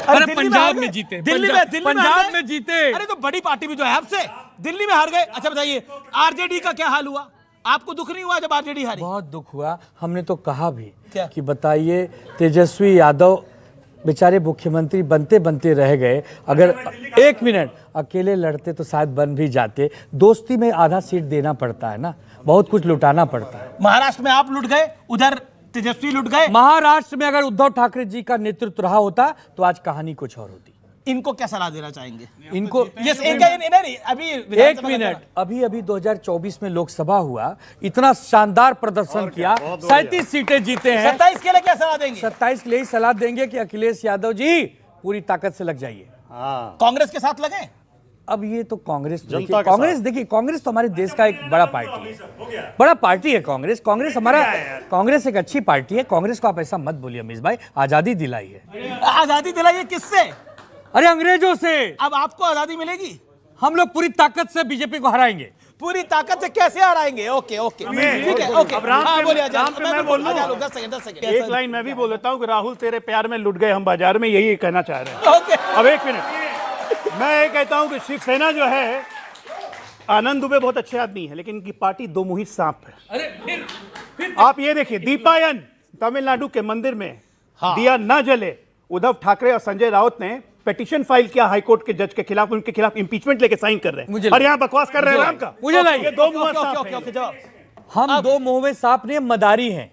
अरे पंजाब में जीते, पंजाब में जीते। अरे तो बड़ी पार्टी भी जो है आपसे दिल्ली में हार गए। अच्छा बताइए आरजेडी का क्या हाल हुआ? आपको दुख नहीं हुआ जब आरजेडी हारी? बहुत दुख हुआ। हमने तो कहा भी क्या? कि बताइए तेजस्वी यादव बेचारे मुख्यमंत्री बनते बनते रह गए। अगर 1 मिनट अकेले लड़ते तो शायद बन भी जाते। दोस्ती में आधा सीट देना पड़ता है ना, बहुत कुछ लुटाना पड़ता है। महाराष्ट्र में आप लुट गए, उधर तेजस्वी लुट गए। महाराष्ट्र में अगर उद्धव ठाकरे जी का नेतृत्व रहा होता तो आज कहानी कुछ और होती। इनको क्या सलाह देना चाहेंगे? इनको अभी 1 मिनट, अभी 2024 में लोकसभा हुआ, इतना शानदार प्रदर्शन किया, 37 सीटें जीते हैं। 27 के लिए क्या सलाह देंगे? 27 के लिए सलाह देंगे कि अखिलेश यादव जी पूरी ताकत से लग जाइए। कांग्रेस के साथ लगे। अब ये तो कांग्रेस देखिए, कांग्रेस तो हमारे देश का एक बड़ा पार्टी है, बड़ा पार्टी है कांग्रेस। कांग्रेस एक अच्छी पार्टी है। कांग्रेस को आप ऐसा मत बोलिए अमीश भाई, आजादी दिलाई है। आजादी दिलाई है किससे? अरे अंग्रेजों से। अब आपको आजादी मिलेगी? हम लोग पूरी ताकत से बीजेपी को हराएंगे। पूरी ताकत से कैसे हराएंगे? ओके ओके ठीक है, ओके। मैं बोल लूं 10 सेकंड एक लाइन मैं भी बोल देता हूं कि राहुल तेरे प्यार में लुट गए हम बाजार में, यही कहना चाह रहे हैं। ओके अब 1 मिनट मैं ये कहता हूं कि शिवसेना जो है, आनंद दुबे बहुत अच्छे आदमी है लेकिन इनकी पार्टी दो मुहित सांप है। अरे फिर आप ये देखिए, दीपायन तमिलनाडु के मंदिर में दिया न जले, उद्धव ठाकरे और संजय राउत ने पिटीशन फाइल किया हाईकोर्ट के जज के खिलाफ, उनके खिलाफ इंपीचमेंट लेके साइन कर रहे हैं और यहाँ बकवास कर रहे हैं। राम का मुझे ये दो मुंह सांप हैं। हम दो मुंह में सांप नहीं, मदारी हैं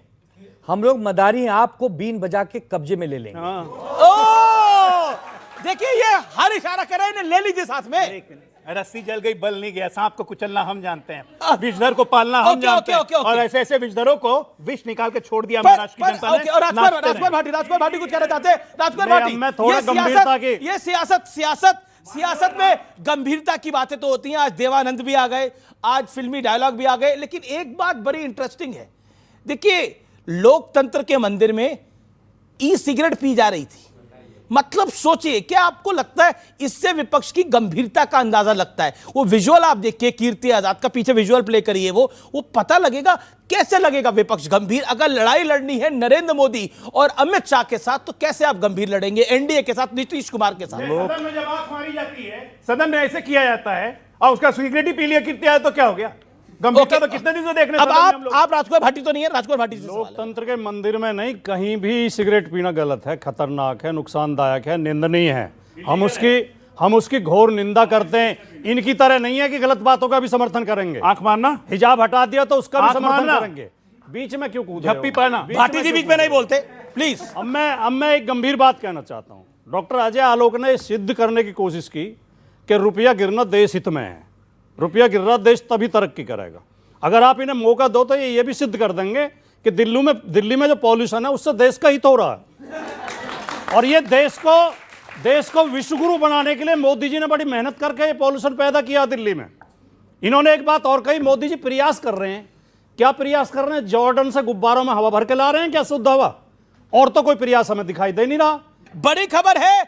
हम लोग, मदारी हैं। आपको बीन बजा के कब्जे में ले लेंगे। देखिए ये हर इशारा कर रहे हैं, ले लीजिए साथ में। रस्सी जल गई, बल नहीं गया। सांप को कुचलना हम जानते हैं, विषधर को पालना हम जानते हैं। और ऐसे ऐसे विषधरों को विष निकाल के छोड़ दिया महाराष्ट्र की जनता ने। और राजकुमार भाटी कुछ कहना चाहते हैं? राजकुमार भाटी, मैं थोड़ा गंभीरता की, ये सियासत में गंभीरता की बातें तो होती हैं। आज देवानंद भी आ गए, आज फिल्मी डायलॉग भी आ गए, लेकिन एक बात बड़ी इंटरेस्टिंग है। देखिए लोकतंत्र के मंदिर में ई सिगरेट पी जा रही थी। मतलब सोचिए, क्या आपको लगता है इससे विपक्ष की गंभीरता का अंदाजा लगता है? वो विजुअल आप देखिए, कीर्ति आजाद का पीछे विजुअल प्ले करिए, वो पता लगेगा कैसे लगेगा विपक्ष गंभीर। अगर लड़ाई लड़नी है नरेंद्र मोदी और अमित शाह के साथ तो कैसे आप गंभीर लड़ेंगे एनडीए के साथ, नीतीश कुमार के साथ? सदन में जब आंख मारी जाती है, सदन में ऐसे किया जाता है और उसका सिगरेट ही पी लिया कीर्ति आजाद, तो क्या हो गया? गंभीरता तो कितने दिन से देखने। अब आप राजकुमार भाटी तो नहीं है, राजकुमार भाटी से लोकतंत्र के मंदिर में नहीं, कहीं भी सिगरेट पीना गलत है, खतरनाक है, नुकसानदायक है, निंदनीय है। हम उसकी घोर निंदा करते हैं। इनकी तरह नहीं है कि गलत बातों का भी समर्थन करेंगे। आंख मारना, हिजाब हटा दिया तो उसका भी समर्थन करेंगे। बीच में क्यों कूद रहे हो? झप्पी पाना। भाटी जी बीच में नहीं बोलते प्लीज। अब मैं एक गंभीर बात कहना चाहता हूं। डॉक्टर अजय आलोक ने सिद्ध करने की कोशिश की कि रुपया गिरना देश हित में है। रुपया गिर रहा, देश तभी तरक्की करेगा। अगर आप इन्हें मौका दो तो ये भी सिद्ध कर देंगे कि दिल्ली में जो पॉल्यूशन है उससे देश का हित हो रहा है। और ये देश को विश्वगुरु बनाने के लिए मोदी जी ने बड़ी मेहनत करके ये पॉल्यूशन पैदा किया दिल्ली में। इन्होंने एक बात और कही, मोदी जी प्रयास कर रहे हैं। क्या प्रयास कर रहे हैं? जॉर्डन से गुब्बारों में हवा भर के ला रहे हैं क्या शुद्ध हवा? और तो कोई प्रयास हमें दिखाई दे नहीं रहा। बड़ी खबर है,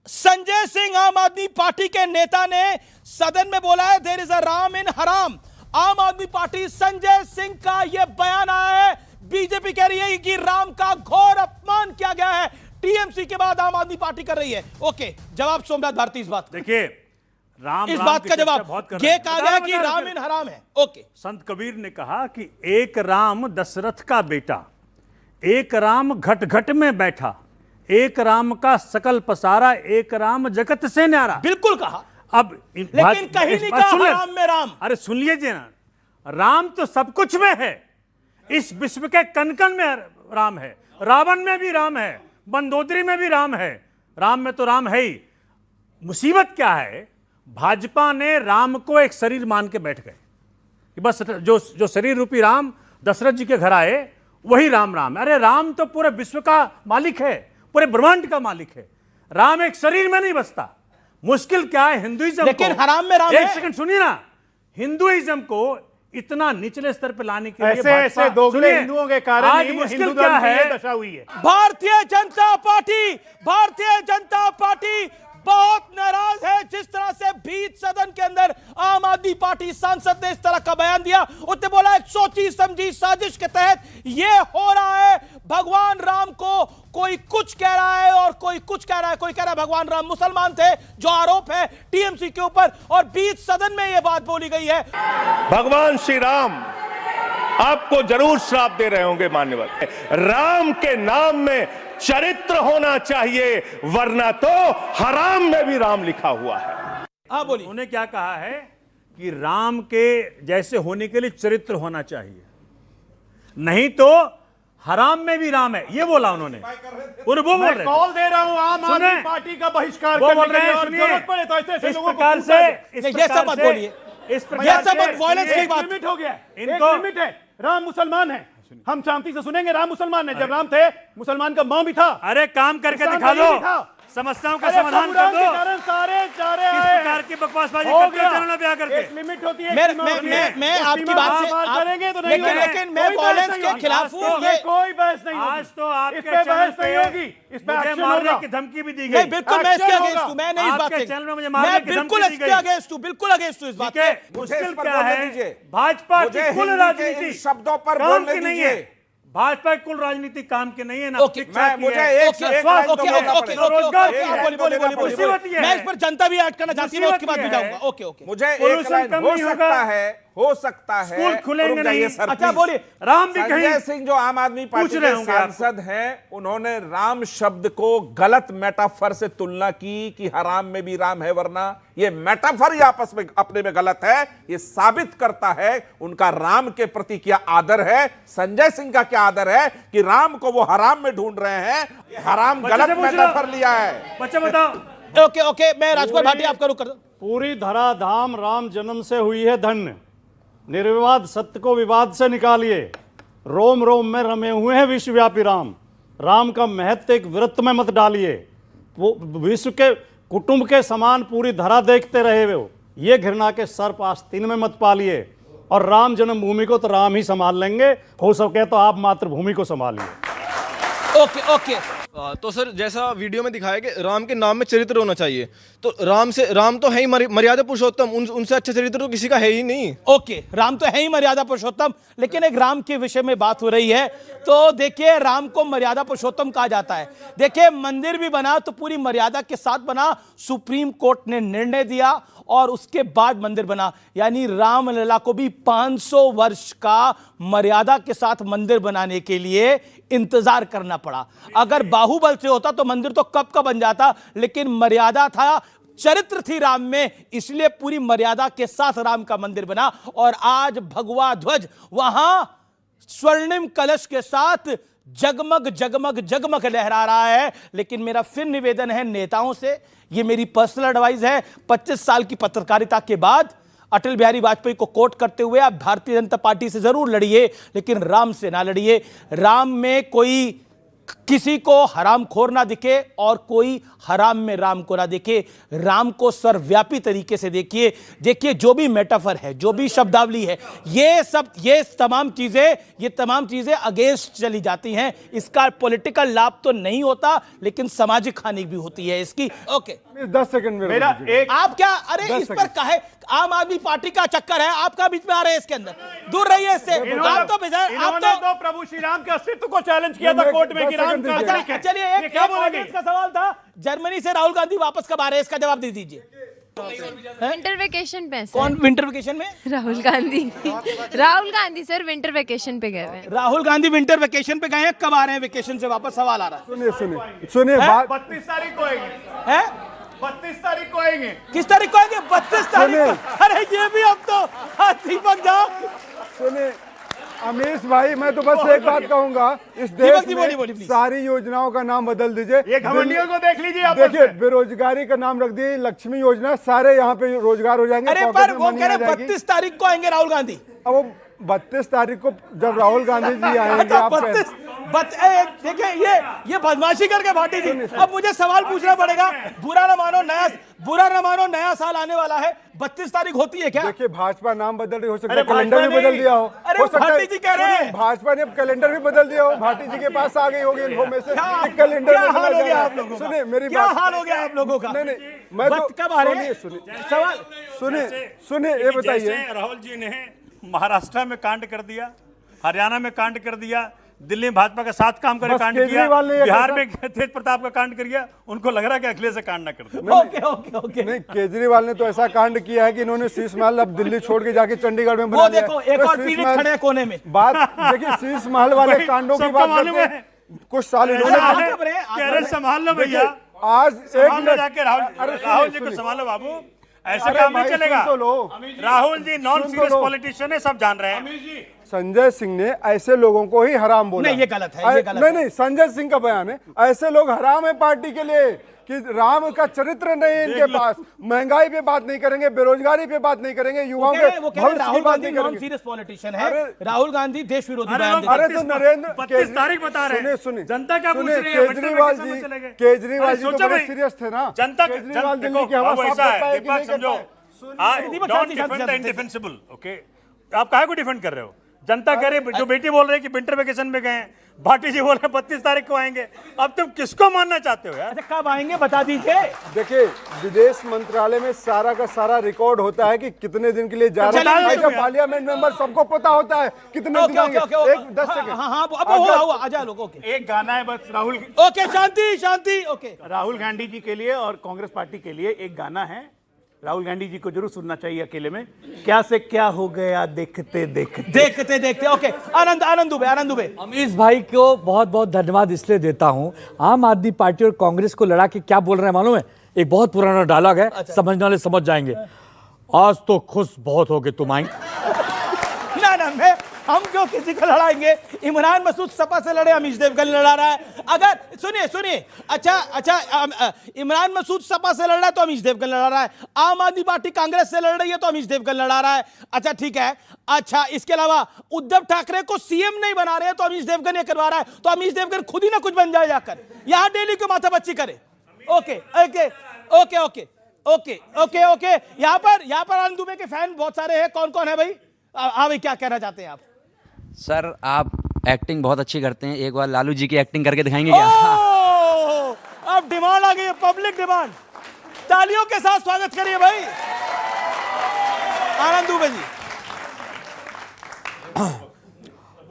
संजय सिंह आम आदमी पार्टी के नेता ने सदन में बोला है देयर इज अ राम इन हराम। आम आदमी पार्टी संजय सिंह का यह बयान आया है। बीजेपी कह रही है कि राम का घोर अपमान किया गया है। टीएमसी के बाद आम आदमी पार्टी कर रही है। ओके, जवाब सोमनाथ भारती इस बात का। देखिए राम, इस बात का जवाब ये कहा गया कि राम इन हराम है। ओके, संत कबीर ने कहा कि एक राम दशरथ का बेटा, एक राम घट घट में बैठा, एक राम का सकल पसारा, एक राम जगत से न्यारा। बिल्कुल कहा। अब लेकिन कहीं नहीं कहा राम में राम। अरे सुन लीजिए ना, राम तो सब कुछ में है। इस विश्व के कण कण में राम है। रावण में भी राम है, मंदोदरी में भी राम है। राम में तो राम है ही। मुसीबत क्या है, भाजपा ने राम को एक शरीर मान के बैठ गए कि बस जो शरीर रूपी राम दशरथ जी के घर आए वही राम राम है। अरे राम तो पूरे विश्व का मालिक है, पूरे ब्रह्मांड का मालिक है। राम एक शरीर में नहीं बसता। मुश्किल क्या है हिंदुइज्म, लेकिन हराम में राम एक है। सेकंड सुनिए ना, हिंदुइज्म को इतना निचले स्तर पर लाने के लिए ऐसे दोगले हिंदुओं के कारण आज मुश्किल क्या है, दशा हुई है। भारतीय जनता पार्टी बहुत नाराज है जिस तरह से बीच सदन के अंदर आम आदमी पार्टी सांसद ने इस तरह का बयान दिया। उसने बोला एक सोची समझी साजिश के तहत यह हो रहा है। भगवान राम को कोई कुछ कह रहा है और कोई कुछ कह रहा है। कोई कह रहा है भगवान राम मुसलमान थे, जो आरोप है टीएमसी के ऊपर, और बीच सदन में यह बात बोली गई है। भगवान श्री राम आपको जरूर श्राप दे रहे होंगे मान्यवर। राम के नाम में चरित्र होना चाहिए, वरना तो हराम में भी राम लिखा हुआ है। हाँ बोलिए। उन्होंने क्या कहा है कि राम के जैसे होने के लिए चरित्र होना चाहिए, नहीं तो हराम में भी राम है, ये बोला उन्होंने। वो बोल रहे कॉल दे रहा हूं आम आदमी पार्टी का बहिष्कार करने के लिए, और जरूरत पड़े तो ऐसे लोगों को ये सब मत बोलिए, इस प्रकार ये सब वायलेंस की बात। लिमिट हो गया, इनको लिमिट है। राम मुसलमान है, हम शांति से सुनेंगे। राम मुसलमान है, जब राम थे मुसलमान का मां भी था। अरे काम करके किसान दिखा का ये भी दो, था। समस्याओं का समाधान कर दो। सारे चारे किस प्रकार की बकवासबाजी करते हो चैनल पे आकर के? एक लिमिट होती है, मैं आपकी बात से करेंगे तो नहीं होगा। लेकिन मैं वायलेंस के खिलाफ हूं। ये कोई बहस नहीं होगी। आज तो आपके इस पे बहस नहीं होगी, इस पे मुझे एक्शन मारने होगा। की धमकी भी दी नहीं, गई। बिल्कुल मैं इसके अगेंस्ट हूं। मैं नहीं इस बात आपके से, चैनल में मुझे मारने मैं की बिल्कुल धमकी दी इसके गई। अगेंस्ट हूं, बिल्कुल अगेंस्ट हूं इस बात ठीक है, के। मुश्किल इस पर क्या बोलने है, दीजिए। भाजपा मुझे की कुल हिंदी के राजनीति इन शब्दों पर काम बोलने की नहीं दीजिए। है। भाजपा की कुल राजनीति काम की नहीं है ना, ओके, शिक्षा की मुझे है। एक लाइन तो बोलना पड़ेगा। मुसीबत ये है। मैं इस पर जनता भी ऐड करना चाहती है, मैं उसके बाद भी मुसीबत ये जाऊंगा। है। ओके ओके मुझे एक पोल्यूशन लाइन कम हो नहीं सकता होगा। है, हो सकता है। स्कूल खुलेंगे रुक जाइए नहीं। सर, अच्छा प्लीज। बोलिए। राम भी कहीं संजय सिंह जो आम आदमी पार्टी पूछ रहे के होंगे आपको। सांसद हैं, उन्होंने राम शब्द को गलत मेटाफर से तुलना की कि हराम में भी राम है, वरना ये मेटाफर ही आपस में अपने में गलत है। ये साबित करता है उनका राम के प्रति क्या आदर है, संजय सिंह का क्या आदर है कि राम को वो हराम में ढूंढ रहे हैं। हराम बच्चे गलत से पूछ लो। मेटाफर लिया है। बच्चा बताओ। ओके ओके, मैं राजकुमार भाटी आपका रुक कर दूं। पूरी धराधाम राम जन्म से हुई है धन्य। निर्विवाद सत्य को विवाद से निकालिए। रोम रोम में रमे हुए हैं विश्वव्यापी राम। राम का महत्व एक वृत्त में मत डालिए। वो विश्व के कुटुंब के समान पूरी धरा देखते रहे वो। ये घृणा के सर्प आस्तीन में मत पालिए। और राम जन्मभूमि को तो राम ही संभाल लेंगे, हो सके तो आप मातृभूमि को संभालिए। ओके ओके, तो सर जैसा वीडियो में दिखाया कि राम के नाम में चरित्र होना चाहिए, तो राम तो है ही मर्यादा पुरुषोत्तम, उनसे अच्छा चरित्र तो किसी का है ही नहीं। ओके, राम तो है ही मर्यादा पुरुषोत्तम, लेकिन एक राम के विषय में बात हो रही है, तो देखिए राम को मर्यादा पुरुषोत्तम कहा जाता है। देखिए मंदिर भी बना तो पूरी मर्यादा के साथ बना, सुप्रीम कोर्ट ने निर्णय दिया और उसके बाद मंदिर बना। यानी रामलला को भी 500 वर्ष का मर्यादा के साथ मंदिर बनाने के लिए इंतजार करना पड़ा। अगर बाहुबल से होता तो मंदिर तो कब का बन जाता, लेकिन मर्यादा था, चरित्र थी राम में, इसलिए पूरी मर्यादा के साथ राम का मंदिर बना। और आज भगवा ध्वज वहां स्वर्णिम कलश के साथ जगमग जगमग जगमग लहरा रहा है। लेकिन मेरा फिर निवेदन है नेताओं से, ये मेरी पर्सनल एडवाइस है, 25 साल की पत्रकारिता के बाद अटल बिहारी वाजपेयी को कोट करते हुए आप भारतीय जनता पार्टी से जरूर लड़िए, लेकिन राम से ना लड़िए। राम में कोई किसी को हरामखोर ना दिखे और कोई हराम में राम को ना देखे। राम को सर्वव्यापी तरीके से देखिए। देखिए जो भी मेटाफर है, जो भी शब्दावली है, ये तमाम चीजें अगेंस्ट चली जाती हैं। इसका पॉलिटिकल लाभ तो नहीं होता, लेकिन सामाजिक हानि भी होती है इसकी। ओके 10 सेकंड में मेरा एक आप क्या, अरे इस पर काहे आम आदमी पार्टी का चक्कर है, आपका बीच में आ रहे हैं इसके अंदर, दूर रहिए इससे। आप तो इन्होंने तो प्रभु श्री राम के अस्तित्व को चैलेंज किया था कोर्ट में कि राम काल्पनिक है। चलिए ये क्या बोलेंगे? ऑडियंस का सवाल था, जर्मनी से राहुल गांधी वापस कब आ रहे हैं, इसका जवाब दे दीजिए। विंटर वेकेशन पे सर। कौन विंटर वेकेशन में? Rahul Gandhi sir winter vacation पे गए हुए हैं। राहुल गांधी विंटर वेकेशन पे गए हैं, कब आ रहे हैं वेकेशन से वापस, सवाल आ रहा सुनिए बात 32 तारीख को आएंगे। है। 32 तारीख को आएंगे। किस तारीख को आएंगे? 32 तारीख को। अरे ये भी अब तो दीपक जा। सुनिए अमीश भाई, मैं तो बस एक बात कहूंगा, इस देश में सारी योजनाओं का नाम बदल दीजिए। ये घमंडियों को देख लीजिए आप। देखिए बेरोजगारी का नाम रख दिए लक्ष्मी योजना, सारे यहाँ पे रोजगार हो जाएंगे। अरे पर वो कह रहे 32 तारीख को आएंगे राहुल गांधी। अब वो 32 तारीख को जब राहुल गांधी जी आएंगे, आप देखिए ये बदमाशी करके भाटी जी। अब मुझे सवाल पूछना पड़ेगा, बुरा ना मानो नया साल आने वाला है, 32 तारीख होती है क्या? देखिए भाजपा नाम बदल रही, हो सकता है कैलेंडर भी बदल दिया हो। अरे भाटी जी कह रहे हैं भाजपा ने कैलेंडर भी बदल दिया हो, भाटी जी के पास आ गई होगी इन्फॉर्मेशन कि कैलेंडर क्या हाल हो गया आप लोगों का? सुनिए मेरी क्या बात, हाल हो गया आप लोगों का? नहीं मैं तो कब आ रहे हैं? सवाल सुनिए ये बताइए। राहुल जी ने महाराष्ट्र में कांड कर दिया, हरियाणा में कांड कर दिया, दिल्ली में भाजपा का 7 काम करे बस कांड किया, केजरीवाल ने ये बिहार कैसा- में तेज प्रताप का कांड कर गया, उनको लग रहा है कि अखिलेश से कांड ना कर दे। ओके ओके ओके नहीं, केजरीवाल ने तो ऐसा कांड किया है कि इन्होंने शीश महल अब दिल्ली छोड़ के जाके चंडीगढ़ में वो बना लिया है। देखो एक तो और शीश पीड़ित महल- खड़े हैं कोने में। बात देखिए, शीश महल वाले भाई, कांडों की सबको बात मालूम करते है। हैं। कुछ साल इन्होंने आ अरे, कब रहे? आ कह कब रहे रहे? संभाल लो भैया, आज एक संभाल लो मिनट जाके राहुल अरे राहुल जी को सुनिए, संभालो बाबू, ऐसे अरे काम नहीं भाई, चलेगा। सुन तो लो। राहुल जी नॉन सुन तो सीरियस लो। पॉलिटिशियन है, सब जान रहे हैं। संजय सिंह ने ऐसे लोगों को ही हराम बोला। नहीं, ये गलत है, ये गलत नहीं है। नहीं, संजय सिंह का बयान है, ऐसे लोग हराम है पार्टी के लिए कि राम का चरित्र नहीं है इनके पास। महंगाई पे बात नहीं करेंगे, बेरोजगारी पे बात नहीं करेंगे, युवाओं के वो कह रहे भविष्य राहुल की बात गांधी नहीं नॉन करेंगे। सीरियस पॉलिटिशियन है, अरे, राहुल गांधी देश विरोधी अरे बयान लोग देते हैं। अरे तो नरेंद्र 32 तारीख बता रहे हैं। सुनिए जनता क्या पूछ सुनिए, रही है? केजरीवाल विंटर जी वेकेशन में चले गए। केजरीवाल अरे जी तो सोचो बड़े भाई, सीरियस थे ना। जनता केजरीवाल दिल्ली देखो की हवा बाबू साफ ऐसा कर है, पाए कि दीपक नहीं कर समझो, पाए? दीपक डोंट शांति, डिफेंड द शांति। Indefensible, okay? आप काहे को डिफेंड कर रहे हो? जनता कह रही है, जो बेटी बोल रही है कि विंटर वेकेशन में गए हैं, भाटी जी बोल रहे हैं 32 तारीख को आएंगे। अब तुम किसको मानना चाहते हो यार? अच्छा कब आएंगे बता दीजिए। देखिए, विदेश मंत्रालय में सारा का सारा रिकॉर्ड होता है कि कितने दिन के लिए जा रहे चलिए, हैं। चलिए, ऐसे पार्लियामेंट मेंबर सबको पता होता है कितने ओके दिन ओके आएंगे। ओके एक 10 सेकंड। हाँ हाँ अब हुआ आजा लोग। ओके एक गाना है बस राहुल ओके शांति शांति। ओके राहुल गांधी जी के लिए और कांग्रेस पार्टी के लिए एक गाना है, राहुल गांधी जी को जरूर सुनना चाहिए अकेले में। क्या से क्या हो गया देखते देखते देखते देखते। ओके आनंद आनंद दुबे आनंद दुबे। अमीश भाई को बहुत बहुत धन्यवाद इसलिए देता हूं। आम आदमी पार्टी और कांग्रेस को लड़ा के क्या बोल रहे हैं मालूम है? एक बहुत पुराना डायलॉग है, समझने वाले समझ जाएंगे। आज तो खुश बहुत हो गए तुम आई। ना ना हम क्यों किसी को लड़ाएंगे? इमरान मसूद सपा से लड़े, अमीश देवगन लड़ा रहा है। अगर सुनिए सुनिए, अच्छा इमरान मसूद सपा से लड़ रहा है तो अमीश देवगन लड़ा रहा है। आम आदमी पार्टी कांग्रेस से लड़ रही है तो अमीश देवगन लड़ा रहा है। अच्छा ठीक है। अच्छा इसके अलावा उद्धव ठाकरे को सीएम नहीं बना रहे हैं तो अमीश देवगन ये करवा रहा है, तो अमीश देवगन खुद ही ना कुछ बन जाए जाकर, यहां डेली को माथा बच्ची करे। Okay okay okay okay okay okay okay. यहां पर आनंद दुबे के फैन बहुत सारे हैं। कौन कौन है भाई? हाँ भाई क्या कहना चाहते हैं आप? सर आप एक्टिंग बहुत अच्छी करते हैं, एक बार लालू जी की एक्टिंग करके दिखाएंगे क्या? ओह, अब डिमांड आ गई है, पब्लिक डिमांड। तालियों के साथ स्वागत करिए भाई आनंद दुबे जी।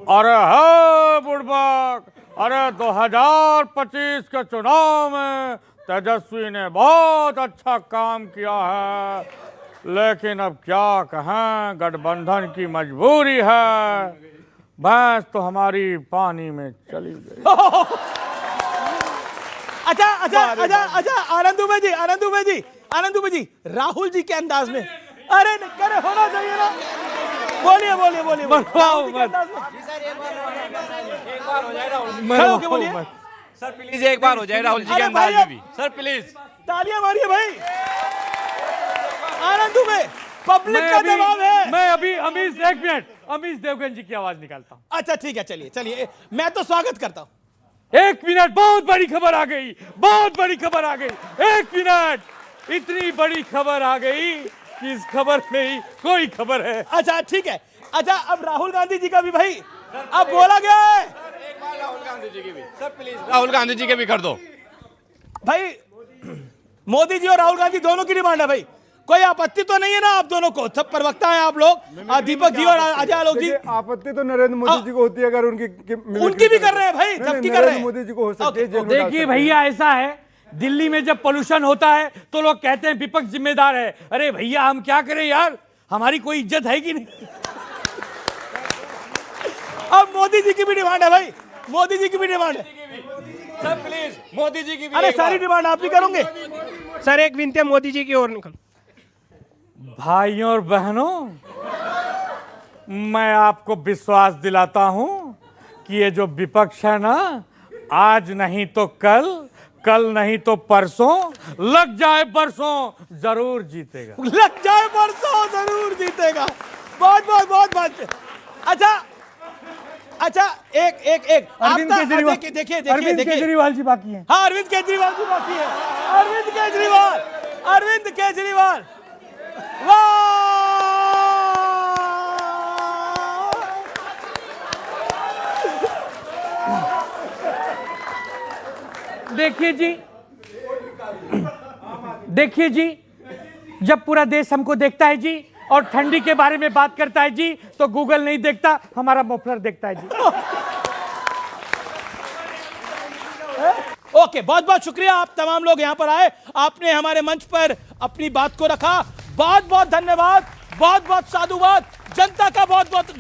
अरे है बुड़बक, अरे 2025 के चुनाव में तेजस्वी ने बहुत अच्छा काम किया है, लेकिन अब क्या कहें, गठबंधन की मजबूरी है। भैंस तो हमारी पानी में चली गई। अच्छा अच्छा अच्छा अच्छा आनंद दुबे जी राहुल जी के अंदाज में, अरे करे होना चाहिए ना। बोलिए बोलिए बोलिए राहुल जी के अंदाज में खड़े होके बोलिए। सर प्लीज एक बार हो जाए राहुल जी के अरे अंदाज भाई, में भी, सर प्लीज तालियां मारिए भाई। आनंद दुबे, पब्लिक का दबाव है। मैं अभी अमीश देवगन जी की आवाज निकालता हूँ। अच्छा ठीक है, चलिए चलिए, मैं तो स्वागत करता हूं। एक मिनट, बहुत बड़ी खबर आ गई, बहुत बड़ी खबर आ गई। एक मिनट, इतनी बड़ी खबर आ गई कि इस खबर में ही कोई खबर है। अच्छा ठीक है। अच्छा अब राहुल गांधी जी का भी भाई अब बोला गया है राहुल गांधी जी की भी, सर प्लीज राहुल गांधी जी के भी कर दो भाई। मोदी जी और राहुल गांधी दोनों की डिमांड है भाई, कोई आपत्ति तो नहीं है ना? आप दोनों को, सब प्रवक्ता हैं आप लोग, दीपक जी और अजय आलोक जी। देखिए, आपत्ति तो नरेंद्र मोदी जी को होती है अगर उनकी भी कर रहे हैं भाई, सबकी कर रहे हैं। मोदी जी को हो सकती है, जेल में डाल देखिए सकते हैं। भैया, ऐसा है, दिल्ली में जब पोल्यूशन होता है तो लोग कहते हैं विपक्ष जिम्मेदार है। अरे भैया हम क्या करें यार, हमारी कोई इज्जत है कि नहीं? अब मोदी जी की भी डिमांड है भाई, मोदी जी की भी डिमांड है। सर प्लीज मोदी जी की भी। अरे सारी डिमांड आप भी करोगे? सर एक विनती है मोदी जी की ओर निकल। भाइयों और बहनों, मैं आपको विश्वास दिलाता हूं कि ये जो विपक्ष है ना, आज नहीं तो कल, कल नहीं तो परसों, लग जाए परसों जरूर जीतेगा। लग जाए परसों जरूर जीतेगा। बहुत बहुत बहुत बहुत। अच्छा एक अरविंद केजरीवाल, देखिए अरविंद केजरीवाल जी बाकी हैं। हाँ अरविंद केजरीवाल जी बाकी है। अरविंद केजरीवाल वाह। देखिए जी, जब पूरा देश हमको देखता है जी और ठंडी के बारे में बात करता है जी, तो गूगल नहीं देखता, हमारा मफलर देखता है जी। ओके, बहुत बहुत शुक्रिया आप तमाम लोग यहां पर आए, आपने हमारे मंच पर अपनी बात को रखा। बहुत बहुत धन्यवाद, बहुत बहुत साधुवाद, जनता का बहुत बहुत